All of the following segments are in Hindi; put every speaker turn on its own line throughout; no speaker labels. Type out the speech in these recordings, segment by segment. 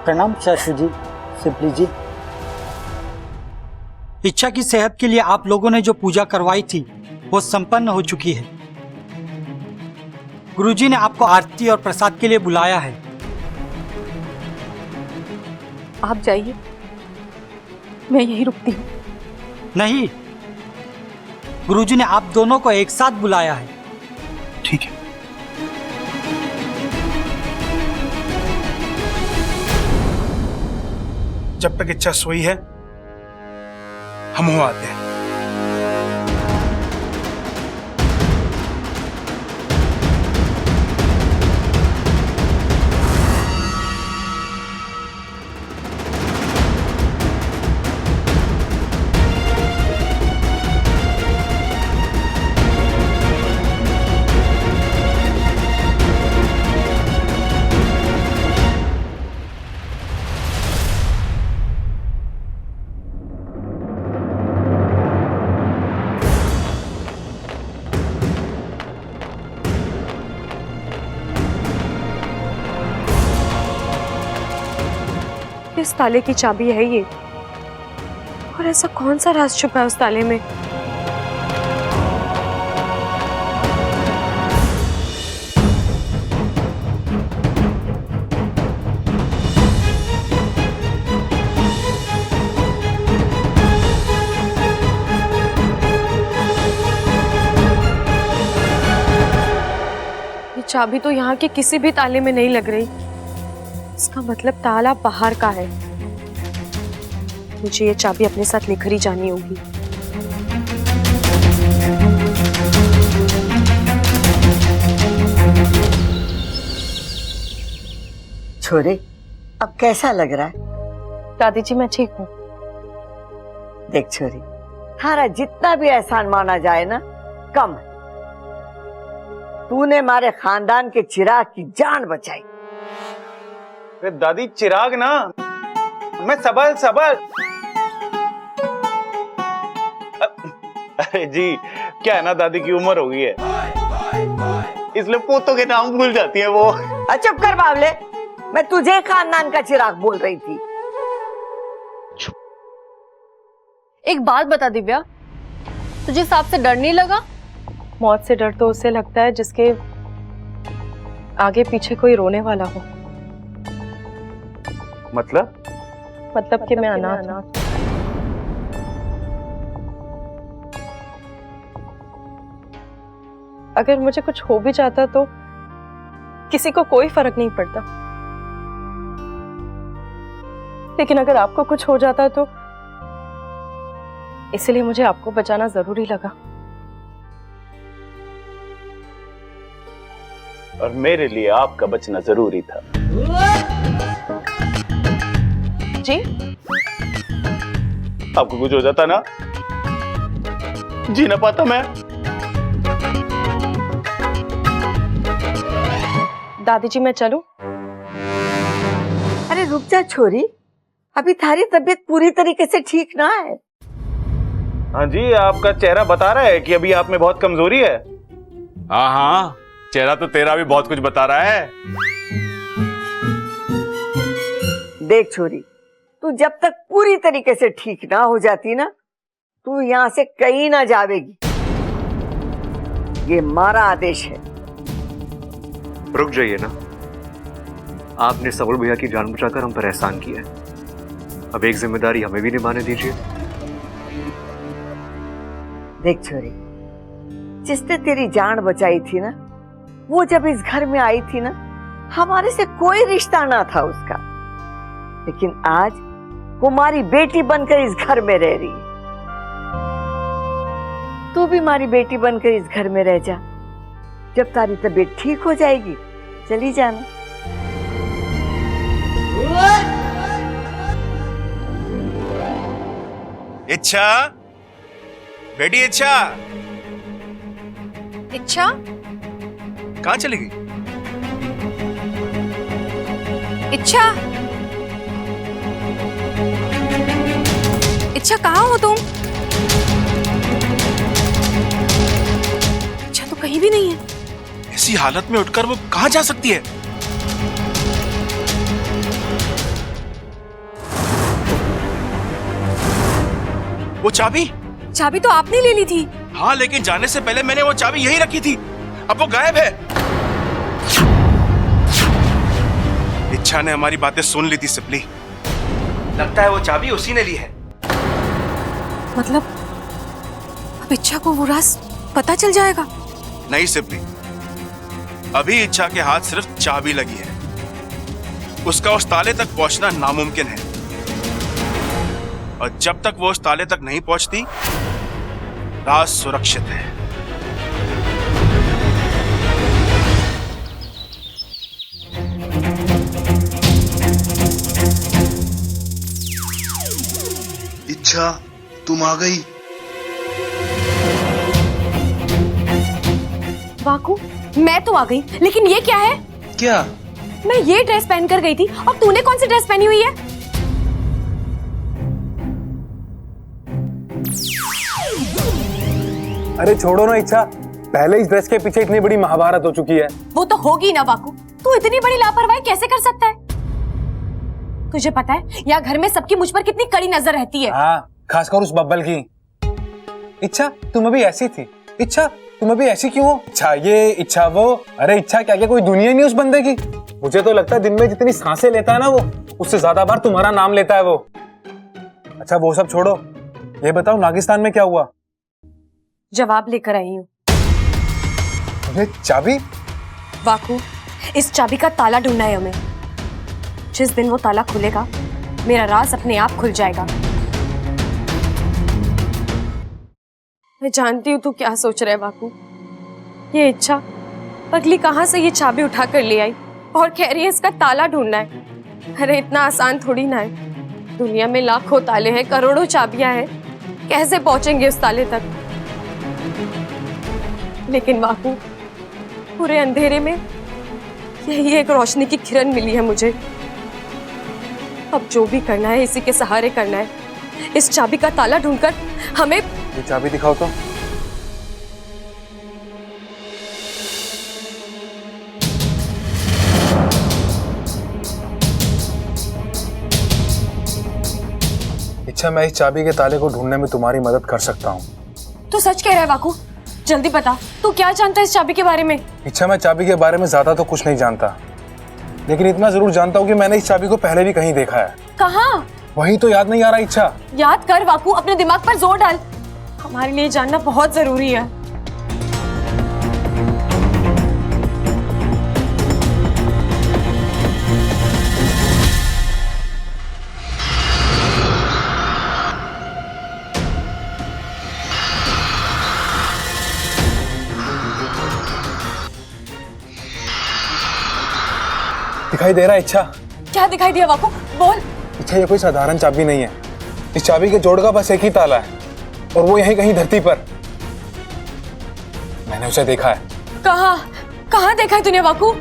प्रणाम चाचू जी, सिप्ली जी। इच्छा की सेहत के लिए आप लोगों ने जो पूजा करवाई थी वो संपन्न हो चुकी है। गुरुजी ने आपको आरती और प्रसाद के लिए बुलाया है।
आप जाइए, मैं यहीं रुकती हूँ।
नहीं, गुरुजी ने आप दोनों को एक साथ बुलाया है।
ठीक है। जब तक इच्छा सोई है हम हो आते हैं।
किस ताले की चाबी है ये, और ऐसा कौन सा राज छुपा है उस ताले में? ये चाबी तो यहाँ के किसी भी ताले में नहीं लग रही। इसका मतलब ताला बाहर का है। मुझे ये चाबी अपने साथ लेकर ही जानी होगी।
छोरे, अब कैसा लग रहा है?
दादी जी मैं ठीक हूँ।
देख छोरी, थारा जितना भी एहसान माना जाए ना कम है। तूने हमारे खानदान के चिराग की जान बचाई।
दादी चिराग ना, मैं सबल सबल। अरे जी, क्या है ना, दादी की उम्र हो गई है इसलिए पोतों के नाम भूल जाती है वो।
चुप कर बावले, मैं तुझे खानदान का चिराग बोल रही थी।
एक बात बता दिव्या, तुझे सांप से डर नहीं लगा? मौत से डर तो उससे लगता है जिसके आगे पीछे कोई रोने वाला हो।
मतलब
कि मैं अनाथ हूं। अगर मुझे कुछ हो भी जाता तो किसी को कोई फर्क नहीं पड़ता, लेकिन अगर आपको कुछ हो जाता तो इसलिए मुझे आपको बचाना जरूरी लगा।
और मेरे लिए आपका बचना जरूरी था।
जी?
आपको कुछ हो जाता ना, जी ना पाता मैं।
दादी जी मैं चलूं?
अरे रुक जा छोरी, अभी थारी तबीयत पूरी तरीके से ठीक ना है।
हाँ जी, आपका चेहरा बता रहा है कि अभी आप में बहुत कमजोरी है।
हाँ हाँ, चेहरा तो तेरा भी बहुत कुछ बता रहा है।
देख छोरी, तू जब तक पूरी तरीके से ठीक ना हो जाती ना, तू यहाँ से कहीं ना जावेगी। ये हमारा आदेश है।
रुक जाइए ना, आपने सबल भैया की जान बचाकर हम पर एहसान किया है, अब एक जिम्मेदारी हमें भी निभाने दीजिए।
देख छोरी, जिसने तेरी जान बचाई थी ना, वो जब इस घर में आई थी ना, हमारे से कोई रिश्ता ना था उसका, लेकिन आज कुमारी बेटी बनकर इस घर में रह रही है। तू भी हमारी बेटी बनकर इस घर में रह जा। जब तारी तबीयत ठीक हो जाएगी चली जाना।
इच्छा, बेटी इच्छा,
इच्छा
कहाँ चली गई?
इच्छा, इच्छा कहाँ हो तुम? इच्छा तो कहीं भी नहीं है।
ऐसी हालत में उठकर वो कहाँ जा सकती है?
वो चाबी?
चाबी तो आपने ले ली थी।
हाँ, लेकिन जाने से पहले मैंने वो चाबी यही रखी थी। अब वो गायब है। इच्छा ने हमारी बातें सुन ली थी सिपली। लगता है वो चाबी उसी ने ली है।
मतलब अब इच्छा को वो राज पता चल जाएगा?
नहीं सिपली, अभी इच्छा के हाथ सिर्फ चाबी लगी है। उसका उस ताले तक पहुंचना नामुमकिन है, और जब तक वो उस ताले तक नहीं पहुंचती, राज सुरक्षित है।
इच्छा, तुम आ गई।
वाकू, मैं तो आ गई, लेकिन ये क्या है?
क्या?
मैं ये ड्रेस पहन कर गई थी और तूने कौन सी ड्रेस पहनी हुई है?
अरे छोड़ो ना इच्छा, पहले इस ड्रेस के पीछे इतनी बड़ी महाभारत हो चुकी है।
वो तो होगी ना वाकू, तू इतनी बड़ी लापरवाही कैसे कर सकता है? तुझे पता है यहाँ घर में सबकी मुझ पर कितनी कड़ी नजर रहती है।
हाँ, खासकर उस बब्बल की। इच्छा, तुम अभी ऐसी थी। इच्छा, तुम अभी ऐसी क्यों हो? इच्छा ये, इच्छा वो। अरे इच्छा, क्या क्या कोई दुनिया नहीं उस बंदे की? मुझे तो लगता है दिन में जितनी सांसें लेता है ना वो, उससे ज्यादा बार तुम्हारा नाम लेता है वो। अच्छा वो सब छोड़ो, ये बताओ नागिस्तान में क्या हुआ?
जवाब लेकर आई हूँ।
अरे चाबी?
वाकू, इस चाबी का ताला ढूंढना है हमें। जिस दिन वो ताला खुलेगा, मेरा राज अपने आप खुल जाएगा। मैं जानती हूँ तू क्या सोच रहा है वाकू। ये इच्छा पगली कहाँ से ये चाबी उठा कर ले आई और कह रही है इसका ताला ढूंढना है। अरे इतना आसान थोड़ी ना है। दुनिया में लाखों ताले हैं, करोड़ों चाबियां हैं, कैसे पहुंचेंगे उस ताले तक? लेकिन वाकू, पूरे अंधेरे में यही एक रोशनी की किरण मिली है मुझे। अब जो भी करना है इसी के सहारे करना है। इस चाबी का ताला ढूंढकर हमें।
ये चाबी दिखाओ तो। इच्छा, मैं इस चाबी के ताले को ढूंढने में तुम्हारी मदद कर सकता हूँ।
तू सच कह रहा है वाकू? जल्दी बता, तू क्या जानता है इस चाबी के बारे में?
इच्छा, मैं चाबी के बारे में ज्यादा तो कुछ नहीं जानता, लेकिन इतना जरूर जानता हूँ कि मैंने इस चाबी को पहले भी कहीं देखा है।
कहाँ?
वही तो याद नहीं आ रहा। इच्छा,
याद कर वाकू, अपने दिमाग पर जोर डाल। हमारे लिए जानना बहुत जरूरी है।
दिखाई दे रहा है? इच्छा,
क्या दिखाई दिया वाकू? बोल।
इच्छा, ये कोई साधारण चाबी नहीं है। इस चाबी के जोड़ का बस एक ही ताला है, और वो यहीं कहीं धरती पर। मैंने उसे देखा है।
कहाँ? कहाँ देखा है तूने वाकू?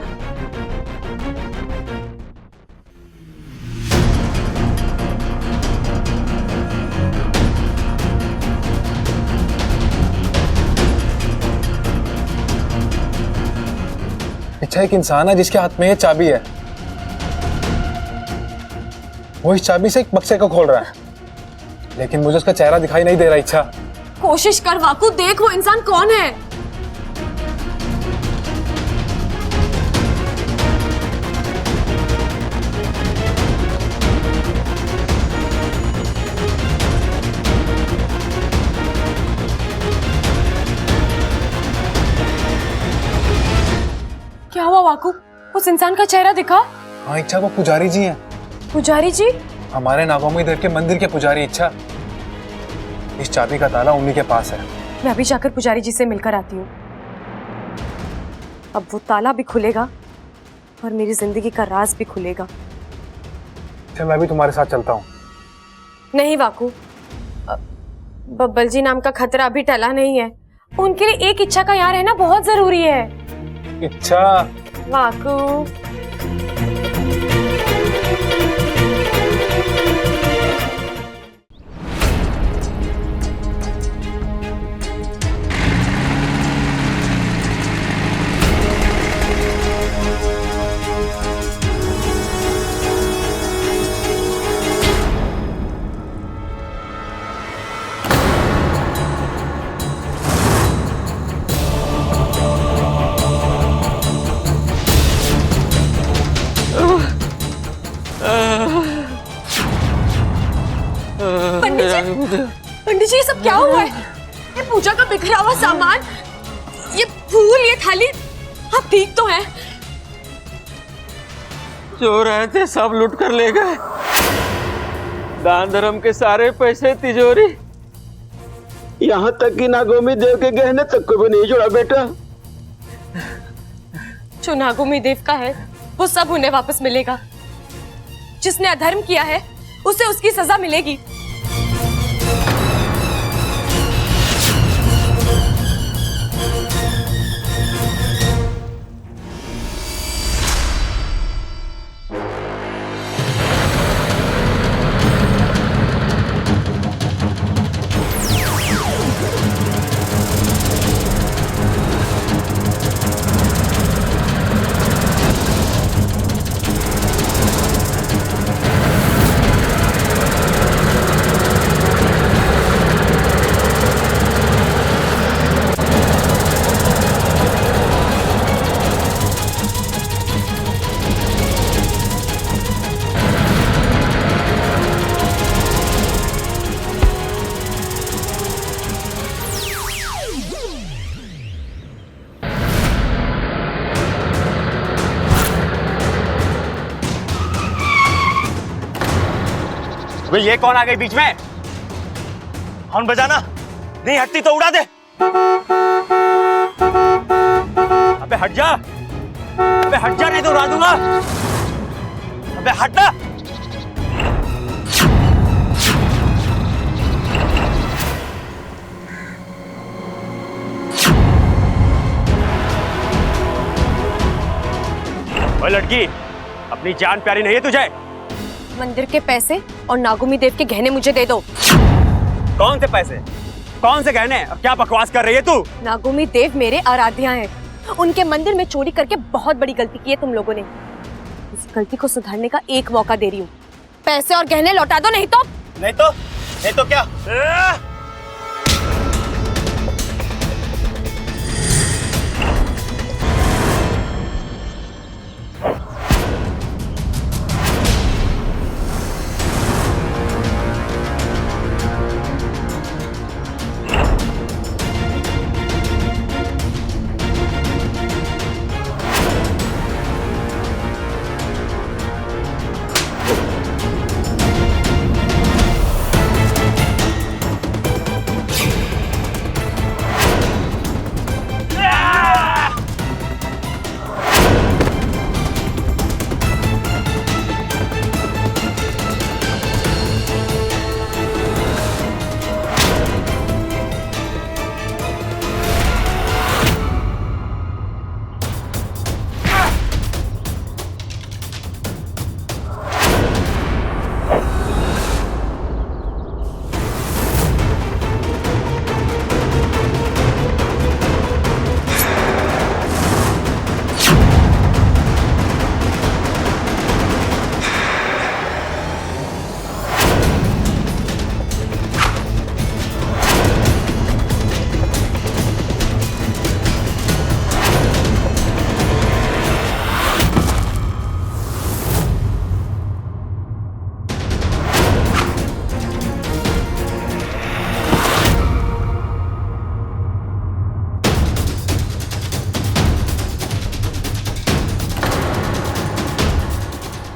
इच्छा, एक इंसान है जिसके हाथ में ये चाबी है। वो इस चाबी से एक बक्से को खोल रहा है, लेकिन मुझे उसका चेहरा दिखाई नहीं दे रहा। इच्छा,
कोशिश कर वाकू, देख वो इंसान कौन है। क्या हुआ वाकू? उस इंसान का चेहरा दिखा?
हाँ इच्छा, वो पुजारी जी हैं।
पुजारी जी?
हमारे नागोमी देव के मंदिर के पुजारी। इच्छा, इस चाबी का ताला उन्हीं के पास है।
मैं अभी जाकर पुजारी जी से मिलकर आती हूँ। अब वो ताला भी खुलेगा और मेरी जिंदगी का राज भी खुलेगा।
चल, मैं भी तुम्हारे साथ चलता हूँ।
नहीं वाकू, बब्बल जी नाम का खतरा अभी टला नहीं है। उनके लिए एक इच्छा का यहाँ रहना बहुत जरूरी है।
इच्छा,
वाकू। पंडित जी ये सब क्या हुआ है? ये पूजा का बिखरा हुआ सामान, ये फूल, ये थाली, आप ठीक तो हैं?
जो रहे थे सब लूट कर ले गए। दान धर्म के सारे पैसे तिजोरी, यहाँ तक कि नागोमी देव के गहने तक को भी नहीं जोड़ा बेटा।
जो नागोमी देव का है वो सब उन्हें वापस मिलेगा। जिसने अधर्म किया है उसे उसकी सजा मिलेगी।
भाई ये कौन आ गई बीच में? हॉर्न बजाना नहीं हटती तो उड़ा दे। अबे हट जा, अबे हट जा नहीं तो उड़ा दूंगा। अबे हट ना। ओए लड़की, अपनी जान प्यारी नहीं है तुझे?
मंदिर के पैसे और नागोमी देव के गहने मुझे दे दो।
कौन से पैसे, कौन से गहने? अब क्या बकवास कर रही है तू?
नागोमी देव मेरे आराध्या हैं। उनके मंदिर में चोरी करके बहुत बड़ी गलती की है तुम लोगों ने। इस गलती को सुधारने का एक मौका दे रही हूँ। पैसे और गहने लौटा दो, नहीं तो
क्या?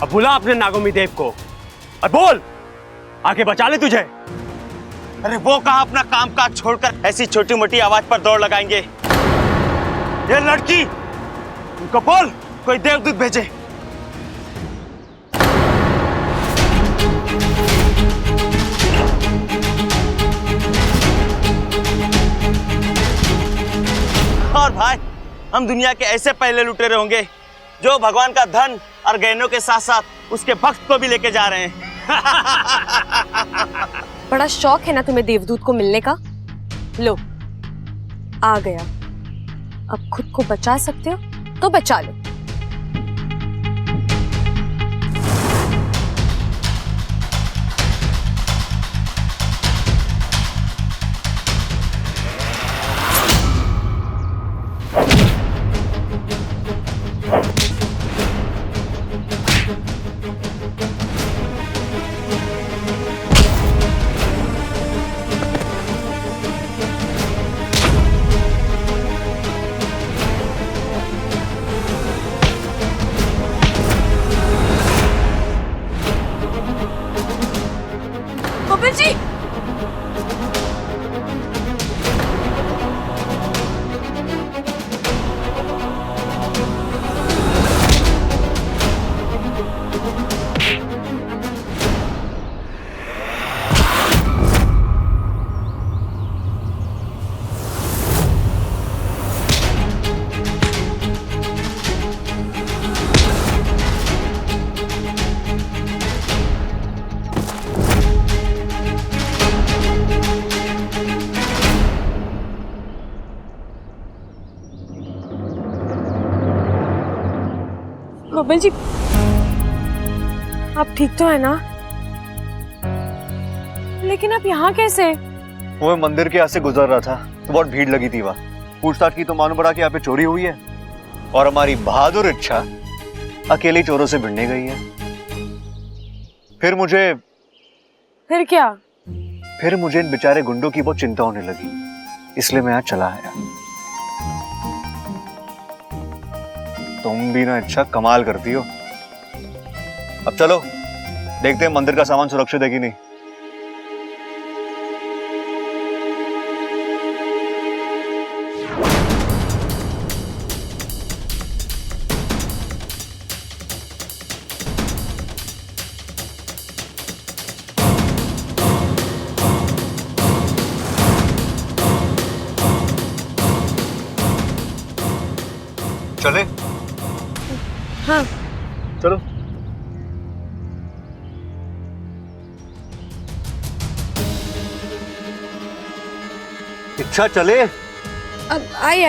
अब बुला अपने नागोमी देव को और बोल आके बचा ले तुझे।
अरे वो कहाँ अपना काम काज छोड़कर ऐसी छोटी मोटी आवाज पर दौड़ लगाएंगे। ये लड़की, उनको बोल कोई देवदूत भेजे। और भाई, हम दुनिया के ऐसे पहले लुटेरे होंगे जो भगवान का धन और गहनों के साथ साथ उसके भक्त को भी लेके जा रहे हैं।
बड़ा शौक है ना तुम्हें देवदूत को मिलने का? लो, आ गया। अब खुद को बचा सकते हो तो बचा लो। कोमल जी, आप ठीक तो है ना? लेकिन आप यहाँ कैसे?
वो मैं मंदिर के यहाँ से गुजर रहा था तो बहुत भीड़ लगी थी वहाँ। पूछताछ की तो मालूम पड़ा कि यहाँ पे चोरी हुई है और हमारी बहादुर इच्छा अकेली चोरों से भिड़ने गई है।
फिर क्या?
फिर मुझे इन बेचारे गुंडों की बहुत चिंता होने लगी, इसलिए मैं यहाँ चला आया। तुम भी ना अच्छा कमाल करती हो। अब चलो देखते हैं मंदिर का सामान सुरक्षित है कि नहीं। चले?
हाँ।
चलो। इच्छा चले?
अब आई।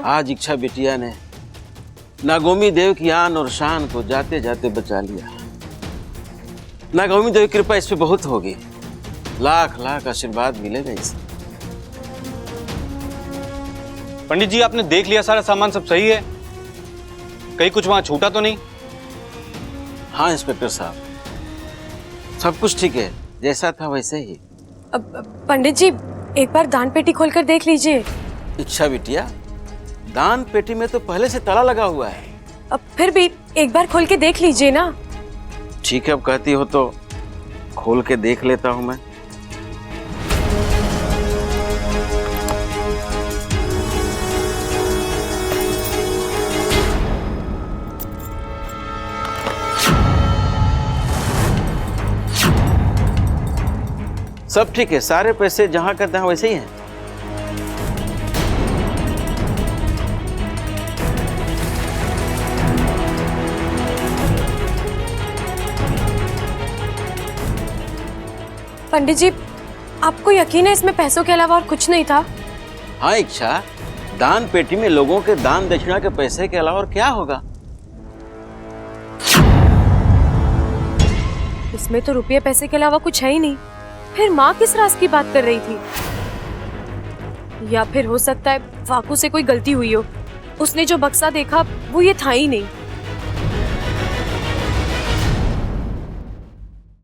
आज इच्छा बिटिया ने नागोमी देव की आन और शान को जाते जाते बचा लिया। नागोमी देव की कृपा इस पे बहुत होगी, लाख लाख आशीर्वाद मिलेगा इसे।
पंडित जी, आपने देख लिया सारा सामान सब सही है? कहीं कुछ वहां छूटा तो नहीं?
हाँ इंस्पेक्टर साहब, सब कुछ ठीक है, जैसा था वैसे ही।
अब पंडित जी, एक बार दान पेटी खोलकर देख लीजिए।
इच्छा बिटिया, दान पेटी में तो पहले से ताला लगा हुआ है।
अब फिर भी एक बार खोल के देख लीजिए ना।
ठीक है, अब कहती हो तो खोल के देख लेता हूं मैं। सब ठीक है, सारे पैसे जहां का तहां वैसे ही हैं।
पंडित जी, आपको यकीन है इसमें पैसों के अलावा और कुछ नहीं था?
हाँ इच्छा, दान पेटी में लोगों के दान दक्षिणा के पैसे के अलावा और क्या होगा?
इसमें तो रुपये पैसे के अलावा कुछ है ही नहीं। फिर माँ किस राज की बात कर रही थी? या फिर हो सकता है फाकू से कोई गलती हुई हो, उसने जो बक्सा देखा वो ये था ही नहीं।